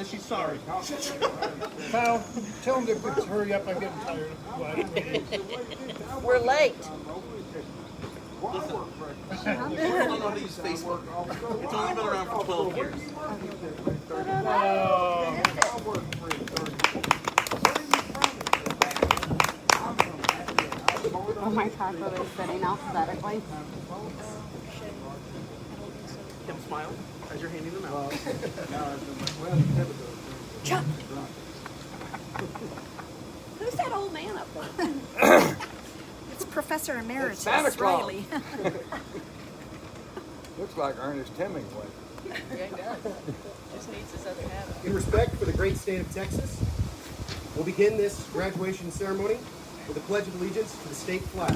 She's sorry. Kyle, tell them to hurry up. I'm getting tired. We're late. Working on these Facebook. It's only been around for 12 years. Oh, my taco is sitting alphabetically. Kim, smile as you're handing them out. Chuck. Who's that old man up there? It's Professor Emeritus Santa Claus. Riley. Looks like Ernest Hemingway. Yeah, he does. Just needs his other hat on. In respect for the great state of Texas, we'll begin this graduation ceremony with a pledge of allegiance to the state flag.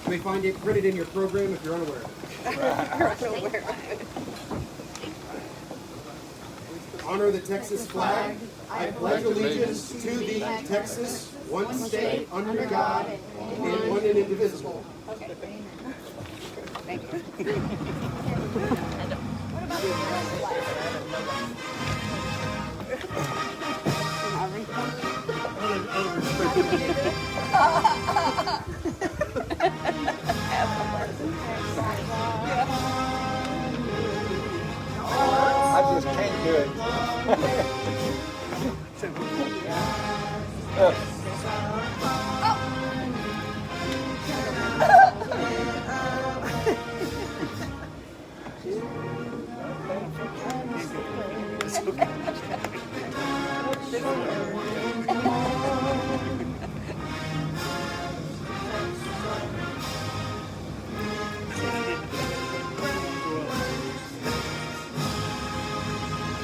You may find it printed in your program if you're unaware of it. Honor the Texas flag. I pledge allegiance to thee, Texas, one state, under God, and one and indivisible. Okay. Thank you. I just can't do it.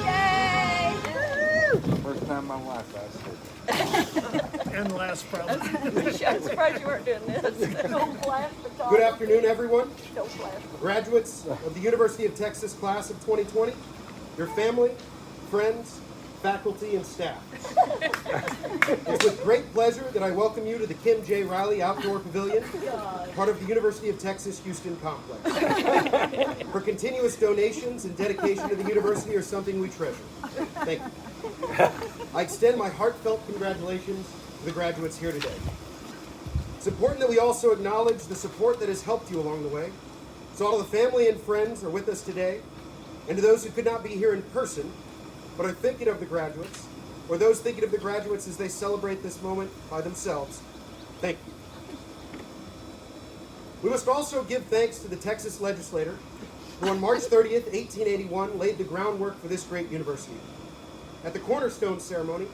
Yay! First time in my life I said. And last problem. I'm surprised you weren't doing this. Don't flash the top. Good afternoon, everyone. Don't flash. Graduates of the University of Texas class of 2020, your family, friends, faculty, and staff. It's with great pleasure that I welcome you to the Kim J. Riley Outdoor Pavilion, part of the University of Texas Houston Complex. Her continuous donations and dedication to the university are something we treasure. Thank you. I extend my heartfelt congratulations to the graduates here today. It's important that we also acknowledge the support that has helped you along the way. So all of the family and friends are with us today, and to those who could not be here in person, but are thinking of the graduates, or those thinking of the graduates as they celebrate this moment by themselves, thank you. We must also give thanks to the Texas legislator who on March 30th, 1881 laid the groundwork for this great university. At the cornerstone ceremony,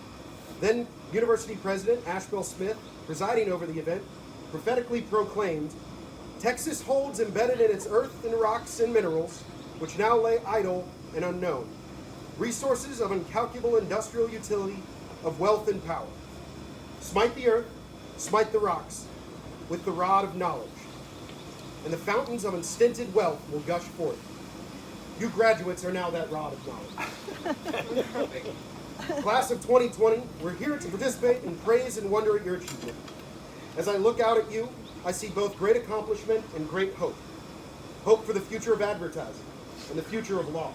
then University President Ashbel Smith, presiding over the event, prophetically proclaimed, "Texas holds embedded in its earth and rocks and minerals, which now lay idle and unknown, resources of incalculable industrial utility, of wealth and power. Smite the earth, smite the rocks, with the rod of knowledge, and the fountains of unstinted wealth will gush forth. You graduates are now that rod of knowledge." Class of 2020, we're here to participate in praise and wonder at your achievement. As I look out at you, I see both great accomplishment and great hope. Hope for the future of advertising and the future of law.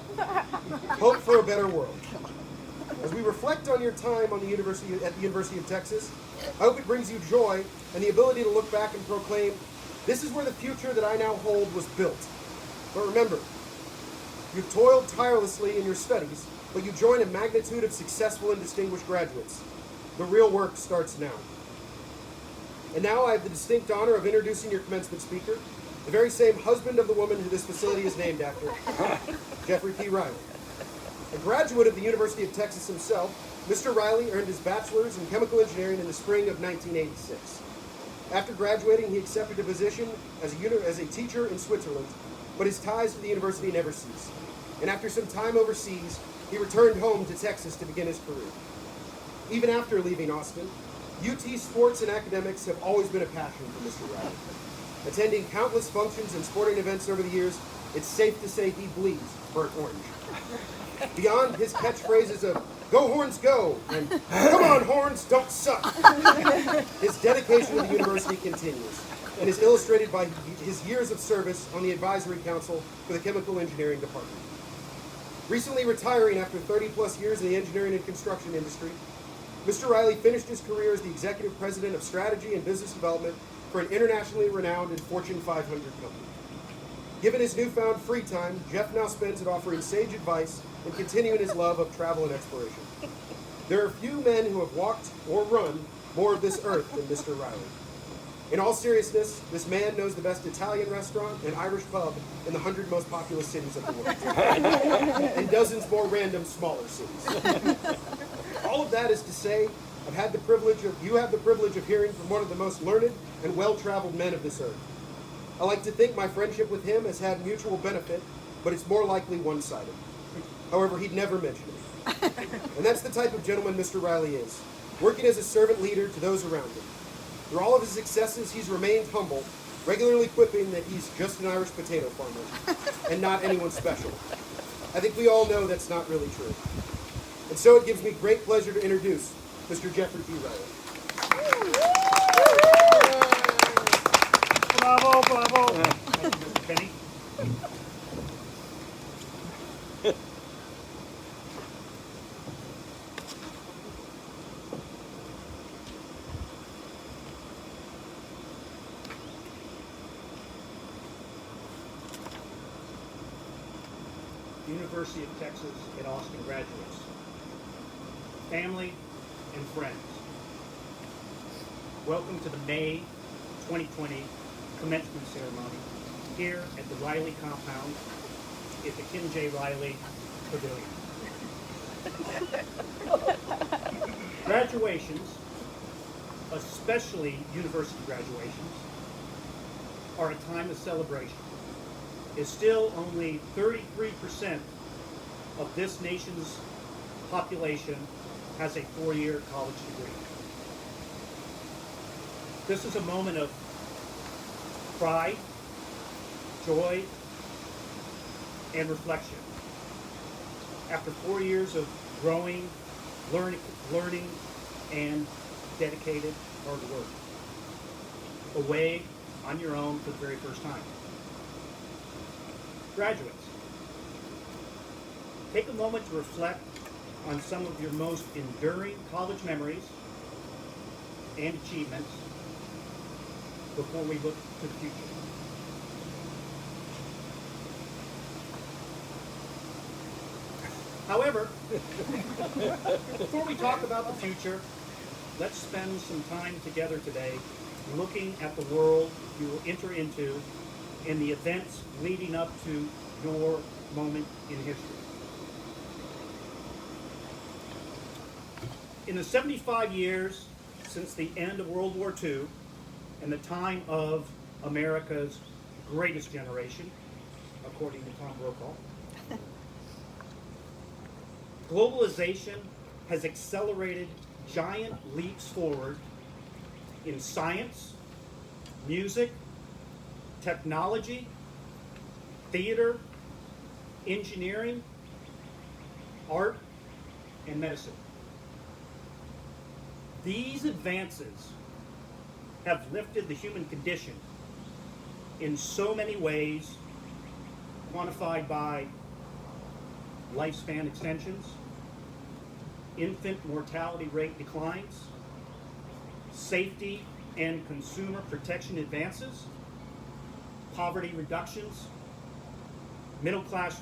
Hope for a better world. As we reflect on your time on the at the University of Texas, I hope it brings you joy and the ability to look back and proclaim, this is where the future that I now hold was built. But remember, you've toiled tirelessly in your studies, but you join a magnitude of successful and distinguished graduates. The real work starts now. And now I have the distinct honor of introducing your commencement speaker, the very same husband of the woman who this facility is named after, Jeffrey P. Riley. A graduate of the University of Texas himself, Mr. Riley earned his bachelor's in chemical engineering in the spring of 1986. After graduating, he accepted a position as a teacher in Switzerland, but his ties to the university never ceased. And after some time overseas, he returned home to Texas to begin his career. Even after leaving Austin, UT sports and academics have always been a passion for Mr. Riley. Attending countless functions and sporting events over the years, it's safe to say he bleeds burnt orange. Beyond his catchphrases of "Go Horns, go!" and "Come on, Horns, don't suck," his dedication to the university continues and is illustrated by his years of service on the advisory council for the chemical engineering department. Recently retiring after 30 plus years in the engineering and construction industry, Mr. Riley finished his career as the executive president of strategy and business development for an internationally renowned and Fortune 500 company. Given his newfound free time, Jeff now spends it offering sage advice and continuing his love of travel and exploration. There are few men who have walked or run more of this earth than Mr. Riley. In all seriousness, this man knows the best Italian restaurant and Irish pub in the 100 most populous cities of the world, and dozens more random smaller cities. All of that is to say, you have the privilege of hearing from one of the most learned and well-traveled men of this earth. I like to think my friendship with him has had mutual benefit, but it's more likely one-sided. However, he'd never mention it. And that's the type of gentleman Mr. Riley is, working as a servant leader to those around him. Through all of his successes, he's remained humble, regularly quipping that he's just an Irish potato farmer and not anyone special. I think we all know that's not really true. And so it gives me great pleasure to introduce Mr. Jeffrey T. Riley. Bravo, bravo. Thank you, Mr. Kenny. University of Texas at Austin graduates, family and friends. Welcome to the May 2020 commencement ceremony here at the Riley compound at the Kim J. Riley Pavilion. Graduations, especially university graduations, are a time of celebration. Is still only 33% of this nation's population has a four-year college degree. This is a moment of pride, joy, and reflection. After 4 years of growing, learning, and dedicated hard work, away on your own for the very first time. Graduates, take a moment to reflect on some of your most enduring college memories and achievements before we look to the future. However, before we talk about the future, let's spend some time together today looking at the world you will enter into and the events leading up to your moment in history. In the 75 years since the end of World War II and the time of America's greatest generation, according to Tom Brokaw, globalization has accelerated giant leaps forward in science, music, technology, theater, engineering, art, and medicine. These advances have lifted the human condition in so many ways, quantified by lifespan extensions, infant mortality rate declines, safety and consumer protection advances, poverty reductions, middle class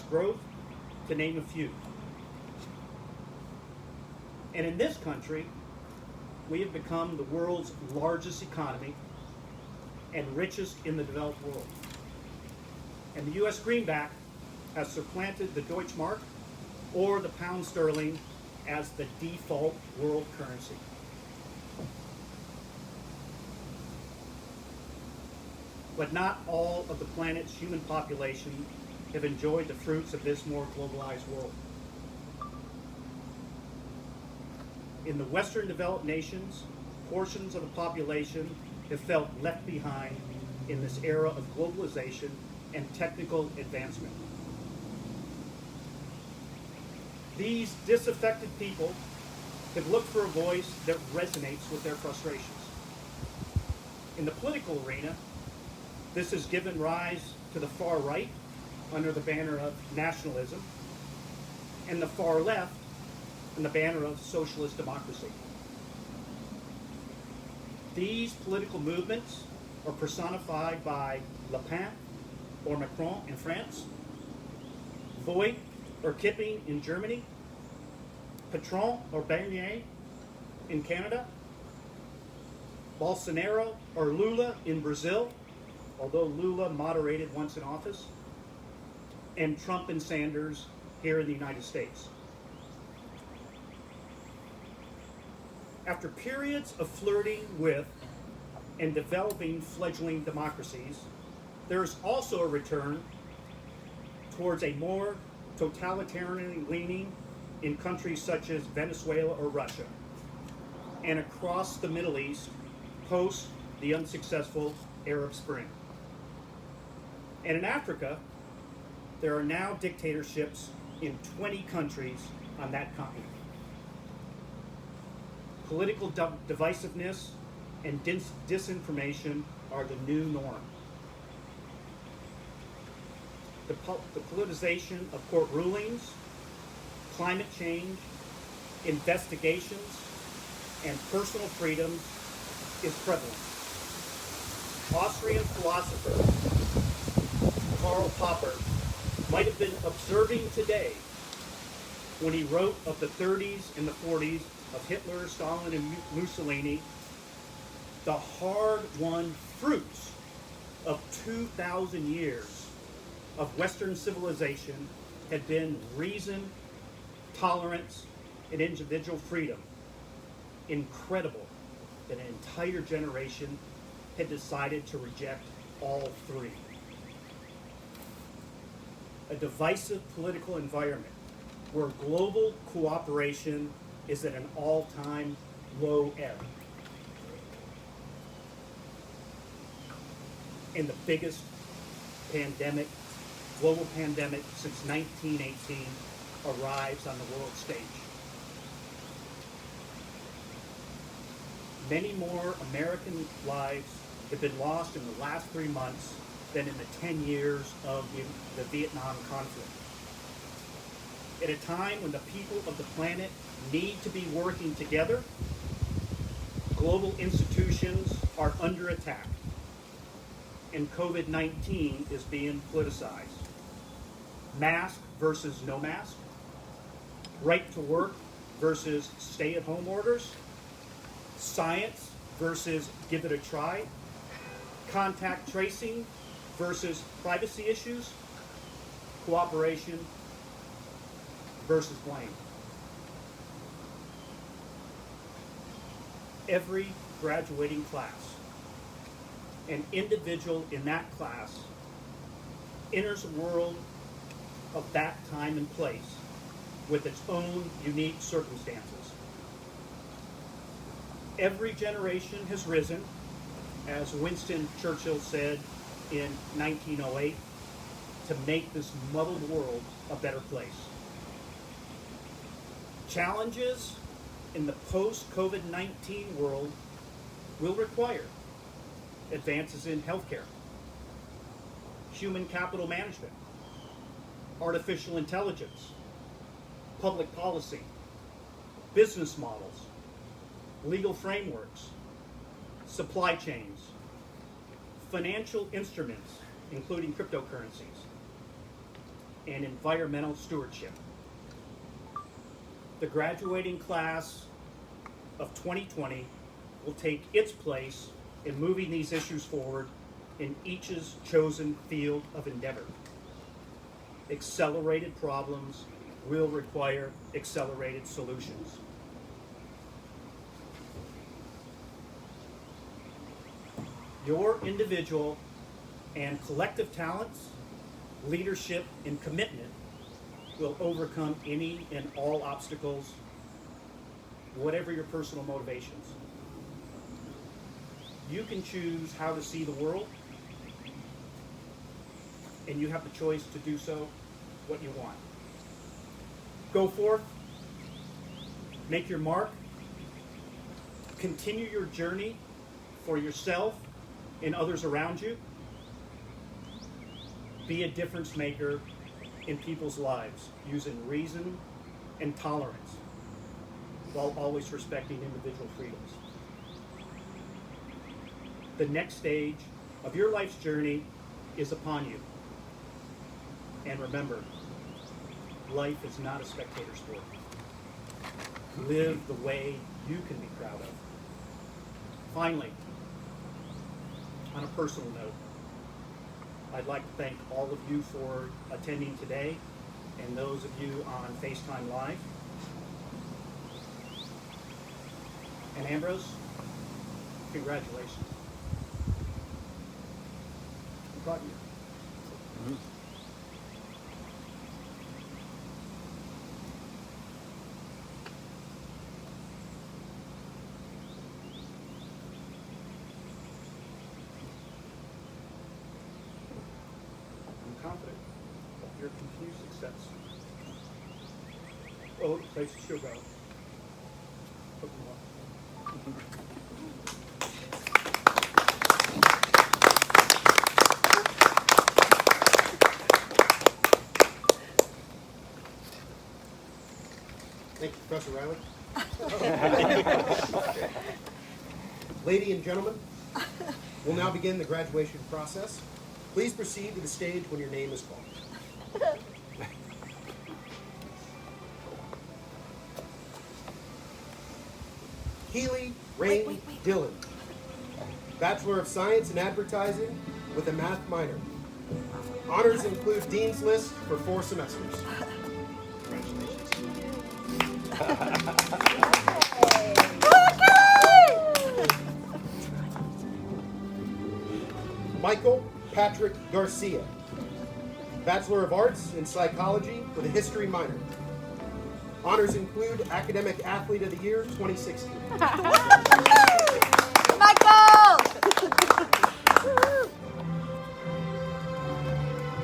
growth, to name a few. And in this country, we have become the world's largest economy and richest in the developed world. And the U.S. greenback has supplanted the Deutschmark or the pound sterling as the default world currency. But not all of the planet's human population have enjoyed the fruits of this more globalized world. In the Western developed nations, portions of the population have felt left behind in this era of globalization and technical advancement. These disaffected people have looked for a voice that resonates with their frustrations. In the political arena, this has given rise to the far right under the banner of nationalism, and the far left in the banner of socialist democracy. These political movements are personified by Le Pen or Macron in France, Voigt or Kipping in Germany, Patron or Bernier in Canada, Bolsonaro or Lula in Brazil, although Lula moderated once in office, and Trump and Sanders here in the United States. After periods of flirting with and developing fledgling democracies, there is also a return towards a more totalitarian leaning in countries such as Venezuela or Russia, and across the Middle East post the unsuccessful Arab Spring. And in Africa, there are now dictatorships in 20 countries on that continent. Political divisiveness and disinformation are the new norm. The politicization of court rulings, climate change, investigations, and personal freedoms is prevalent. Austrian philosopher Karl Popper might have been observing today when he wrote of the 30s and the 40s of Hitler, Stalin, and Mussolini, the hard-won fruits of 2,000 years of Western civilization had been reason, tolerance, and individual freedom. Incredible that an entire generation had decided to reject all three. A divisive political environment where global cooperation is at an all-time low ebb. And the biggest pandemic, global pandemic since 1918 arrives on the world stage. Many more American lives have been lost in the last 3 months than in the 10 years of the Vietnam conflict. At a time when the people of the planet need to be working together, global institutions are under attack, and COVID-19 is being politicized. Mask versus no mask, right to work versus stay-at-home orders, science versus give it a try, contact tracing versus privacy issues, cooperation versus blame. Every graduating class, an individual in that class enters a world of that time and place with its own unique circumstances. Every generation has risen, as Winston Churchill said in 1908, to make this muddled world a better place. Challenges in the post-COVID-19 world will require advances in healthcare, human capital management, artificial intelligence, public policy, business models, legal frameworks, supply chains, financial instruments, including cryptocurrencies, and environmental stewardship. The graduating class of 2020 will take its place in moving these issues forward in each's chosen field of endeavor. Accelerated problems will require accelerated solutions. Your individual and collective talents, leadership, and commitment will overcome any and all obstacles, whatever your personal motivations. You can choose how to see the world, and you have the choice to do so what you want. Go forth, make your mark, continue your journey for yourself and others around you. be a difference maker in people's lives using reason and tolerance while always respecting individual freedoms. The next stage of your life's journey is upon you. And remember, life is not a spectator sport. Live the way you can be proud of. Finally, on a personal note, I'd like to thank all of you for attending today and those of you on FaceTime Live. And Ambrose, congratulations. I'm proud of you. I'm confident of your continued success. Oh, places she'll go. Put them up. Thank you, Professor Riley. Ladies and gentlemen, we'll now begin the graduation process. Please proceed to the stage when your name is called. Keely Rain Dillon, Bachelor of Science in Advertising with a math minor. Honors include Dean's List for 4 semesters. Michael Patrick Garcia, Bachelor of Arts in Psychology with a history minor. Honors include Academic Athlete of the Year 2016. Michael!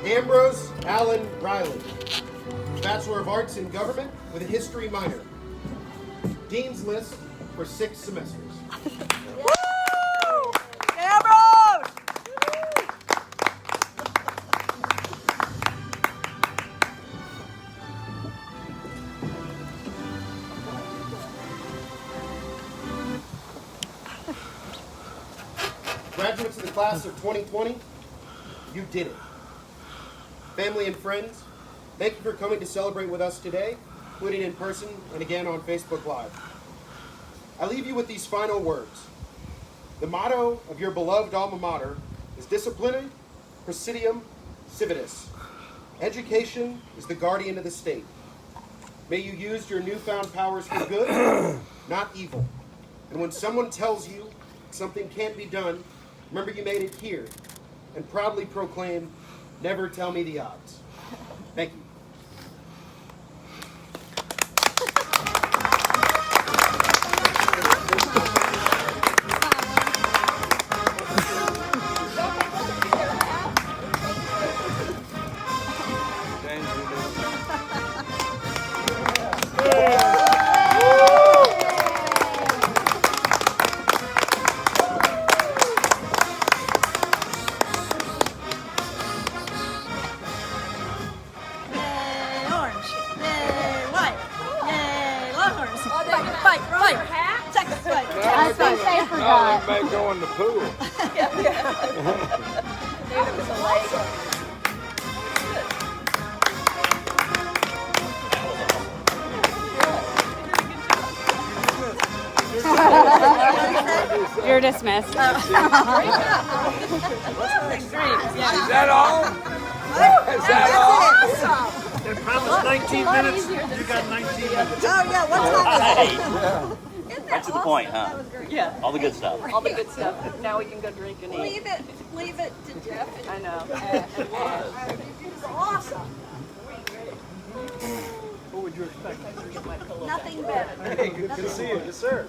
Ambrose Allen Riley, Bachelor of Arts in Government with a history minor. Dean's List for 6 semesters. Ambrose! Graduates of the class of 2020, you did it. Family and friends, thank you for coming to celebrate with us today, including in person and again on Facebook Live. I leave you with these final words. The motto of your beloved alma mater is Disciplina Praesidium Civitas. Education is the guardian of the state. May you use your newfound powers for good, not evil. And when someone tells you something can't be done, remember you made it here, and proudly proclaim, never tell me the odds. Thank you. Yay, orange. Yay, white. Yay, Longhorns. Fight. Texas fight. I think they forgot. Now they may go in the pool. You're dismissed. Is that all? Is that all? They promised 19 minutes. You got 19 minutes. Oh, yeah, what time is it? Right to the point, huh? Yeah. All the good stuff. All the good stuff. Now we can go drink and eat. Leave it to Jeff. I know. It was awesome. What would you expect? Nothing better. Hey, good to see you. Yes, sir.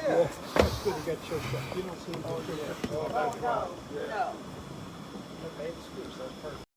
Yeah. That's good. You got choked up. You don't seem to. No. That made screws. That's perfect.